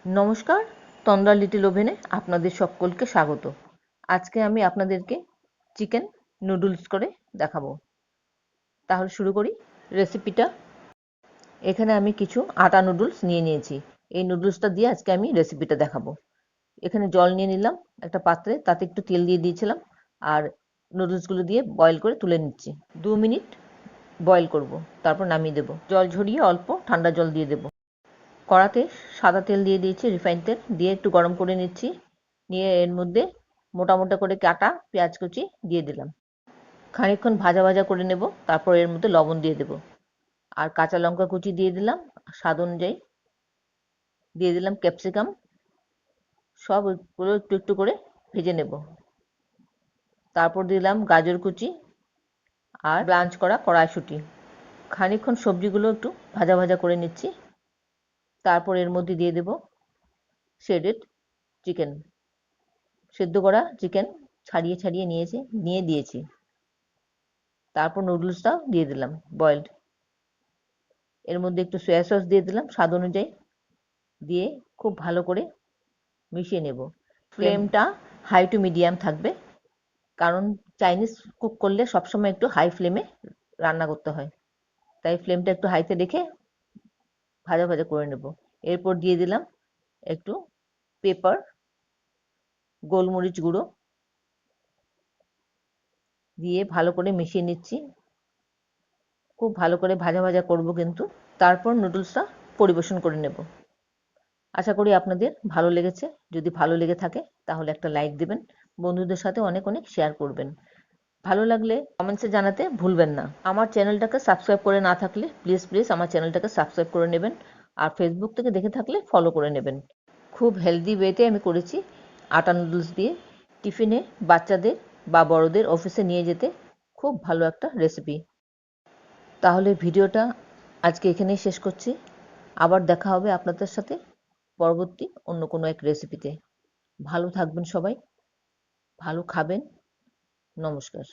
নমস্কার, তন্দ্রা লিটল ওভেনে আপনাদের সকলকে স্বাগত। আজকে আমি আপনাদেরকে চিকেন নুডলস করে দেখাবো। তাহলে শুরু করি রেসিপিটা। এখানে আমি কিছু আটা নুডলস নিয়ে নিয়েছি। এই নুডলসটা দিয়ে আজকে আমি রেসিপিটা দেখাবো। এখানে জল নিয়ে নিলাম একটা পাত্রে, তাতে একটু তেল দিয়ে দিয়েছিলাম, আর নুডলসগুলো দিয়ে বয়েল করে তুলে নিচ্ছি। 2 মিনিট বয়েল করব, তারপর নামিয়ে দেবো। জল ঝরিয়ে অল্প ঠান্ডা জল দিয়ে দেবো। কড়াতে সাদা তেল দিয়ে দিয়েছি, রিফাইন তেল দিয়ে একটু গরম করে নিচ্ছি। নিয়ে এর মধ্যে মোটা মোটা করে কাটা পেঁয়াজ কুচি দিয়ে দিলাম। খানিকক্ষণ ভাজা ভাজা করে নেব, তারপর এর মধ্যে লবণ দিয়ে দেব, আর কাঁচা লঙ্কা কুচি দিয়ে দিলাম স্বাদ অনুযায়ী। দিয়ে দিলাম ক্যাপসিকাম। সবগুলো একটু একটু করে ভেজে নেব। তারপর দিলাম গাজর কুচি আর ব্লাঞ্চ করা কড়াইশুঁটি। খানিকক্ষণ সবজিগুলো একটু ভাজা ভাজা করে নিচ্ছি। তারপর এর মধ্যে দিয়ে দেব শ্রেডেড চিকেন। সেদ্ধ করা চিকেন ছাড়িয়ে ছাড়িয়ে নিয়ে দিয়েছি। তারপর নুডলসটা দিয়ে দিলাম বয়েলড। এর মধ্যে একটু সয়া সস দিয়ে দিলাম স্বাদ অনুযায়ী। দিয়ে খুব ভালো করে মিশিয়ে নেব। ফ্লেমটা হাই টু মিডিয়াম থাকবে, কারণ চাইনিজ কুক করলে সবসময় একটু হাই ফ্লেমে রান্না করতে হয়, তাই ফ্লেমটা একটু হাইতে রেখে ভাজা ভাজা করে নেব। এরপর দিয়ে দিলাম একটু পেপার, গোলমরিচ গুঁড়ো দিয়ে ভালো করে মিশিয়ে নিচ্ছি। খুব ভালো করে ভাজা ভাজা করব কিন্তু। তারপর নুডলসটা পরিবেশন করে নেব। আশা করি আপনাদের ভালো লেগেছে। যদি ভালো লেগে থাকে তাহলে একটা লাইক দেবেন, বন্ধুদের সাথে অনেক অনেক শেয়ার করবেন। ভালো লাগলে কমেন্টসে জানাতে ভুলবেন না। আমার চ্যানেলটাকে সাবস্ক্রাইব করে না থাকলে প্লিজ আমার চ্যানেলটাকে সাবস্ক্রাইব করে নেবেন, আর ফেসবুক থেকে দেখে থাকলে ফলো করে নেবেন। খুব হেলদি ওয়েতে আমি করেছি আটা নুডলস দিয়ে। টিফিনে বাচ্চাদের বা বড়দের অফিসে নিয়ে যেতে খুব ভালো একটা রেসিপি। তাহলে ভিডিওটা আজকে এখানেই শেষ করছি। আবার দেখা হবে আপনাদের সাথে পরবর্তী অন্য কোনো এক রেসিপিতে। ভালো থাকবেন সবাই, ভালো খাবেন। নমস্কার।